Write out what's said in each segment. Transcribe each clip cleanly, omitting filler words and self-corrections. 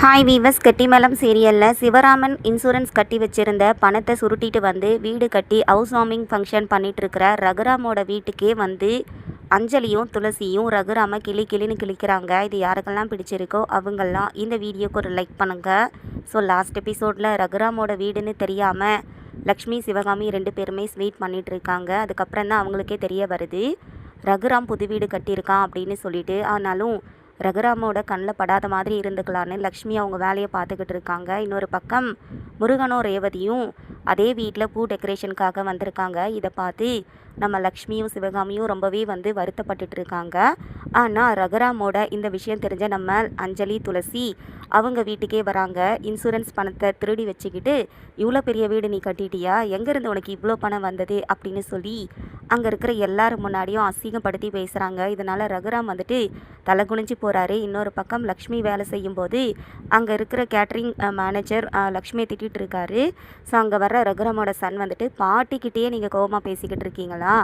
Hi viewers, Gettimelam சீரியலில் Sivaraman insurance கட்டி வச்சுருந்த பணத்தை சுருட்டிட்டு வந்து வீடு கட்டி ஹவுஸ் வார்மிங் ஃபங்க்ஷன் பண்ணிகிட்ருக்கிற ரகுராமோட வீட்டுக்கே வந்து அஞ்சலியும் துளசியும் ரகுராமை கிளின்னு கிழிக்கிறாங்க. இது யாருக்கெல்லாம் பிடிச்சிருக்கோ அவங்கெல்லாம் இந்த வீடியோக்கு ஒரு லைக் பண்ணுங்கள். ஸோ லாஸ்ட் எபிசோடில் ரகுராமோட வீடுன்னு தெரியாமல் லக்ஷ்மி சிவகாமி 2 பேருமே ஸ்வீட் பண்ணிகிட்டு இருக்காங்க. அதுக்கப்புறம் தான் அவங்களுக்கே தெரிய வருது ரகுராம் புது வீடு கட்டியிருக்கான் அப்படின்னு சொல்லிட்டு. ஆனாலும் ரகுராமோட கண்ணில் படாத மாதிரி இருந்துக்கலான்னு லக்ஷ்மி அவங்க வேலையை பார்த்துக்கிட்டு இருக்காங்க. இன்னொரு பக்கம் முருகனும் ரேவதியும் அதே வீட்டில் பூ டெக்கரேஷனுக்காக வந்திருக்காங்க. இதை பார்த்து நம்ம லக்ஷ்மியும் சிவகாமியும் ரொம்பவே வந்து வருத்தப்பட்டுட்டு இருக்காங்க. ஆனால் ரகுராமோட இந்த விஷயம் தெரிஞ்ச நம்ம அஞ்சலி துளசி அவங்க வீட்டுக்கே வராங்க. இன்சூரன்ஸ் பணத்தை திருடி வச்சுக்கிட்டு இவ்வளோ பெரிய வீடு நீ கட்டிட்டியா, எங்கேருந்து உனக்கு இவ்வளோ பணம் வந்தது அப்படின்னு சொல்லி அங்கே இருக்கிற எல்லாரும் முன்னாடியும் அசிங்கப்படுத்தி பேசுகிறாங்க. இதனால் ரகுராம் வந்துட்டு தலை குனிஞ்சு போகிறாரு. இன்னொரு பக்கம் லக்ஷ்மி வேலை செய்யும்போது அங்கே இருக்கிற கேட்ரிங் மேனேஜர் லக்ஷ்மியை திட்டிகிட்டு இருக்காரு. ஸோ அங்கே வர்ற ரகுராமோட சன் வந்துட்டு பாட்டிக்கிட்டேயே நீங்கள் கோபமாக பேசிக்கிட்டு இருக்கீங்களா,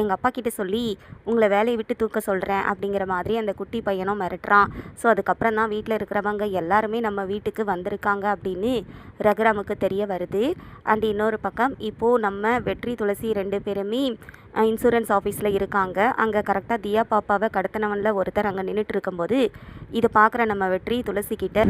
எங்கள் அப்பா கிட்ட சொல்லி உங்களை வேலையை விட்டு தூக்க சொல்கிறேன் அப்படிங்கிற மாதிரி அந்த குட்டி பையனும் மிரட்டுறான். ஸோ அதுக்கப்புறம் தான் வீட்டில் இருக்கிறவங்க எல்லாருமே நம்ம வீட்டுக்கு வந்திருக்காங்க அப்படின்னு ரகுராமுக்கு தெரிய வருது. அண்ட் இன்னொரு பக்கம் இப்போது நம்ம வெற்றி துளசி 2 பேருமே இன்சூரன்ஸ் ஆஃபீஸில் இருக்காங்க. அங்கே கரெக்டாக தியா பாப்பாவை கடத்தினவனில் ஒருத்தர் அங்கே நின்றுட்டு இருக்கும்போது இதை பார்க்குற நம்ம வெற்றி துளசி கிட்ட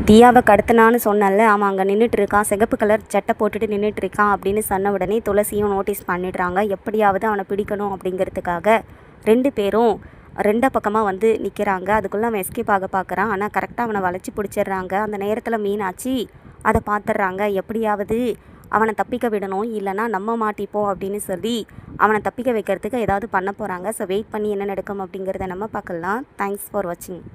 தியாவை கடத்தினான்னு சொன்னல, அவன் அங்கே நின்றுட்டு இருக்கான், சிகப்பு கலர் சட்டை போட்டுட்டு நின்றுட்டு இருக்கான் அப்படின்னு சொன்ன உடனே துளசியும் நோட்டீஸ் பண்ணிடுறாங்க. எப்படியாவது அவனை பிடிக்கணும் அப்படிங்கிறதுக்காக 2 பேரும் 2 பக்கமாக வந்து நிற்கிறாங்க. அதுக்குள்ளே அவன் எஸ்கேப் ஆக பார்க்குறான். ஆனால் கரெக்டாக அவனை வளைச்சி பிடிச்சிடுறாங்க. அந்த நேரத்தில் மீனாட்சி அதை பார்த்துட்றாங்க. எப்படியாவது அவனை தப்பிக்க விடணும், இல்லைனா நம்ம மாட்டிப்போம் அப்படின்னு சொல்லி அவனை தப்பிக்க வைக்கிறதுக்கு ஏதாவது பண்ண போகிறாங்க. ஸோ வெயிட் பண்ணி என்ன நடக்கும் அப்படிங்கிறத நம்ம பார்க்கலாம். தேங்க்ஸ் ஃபார் வாட்சிங்.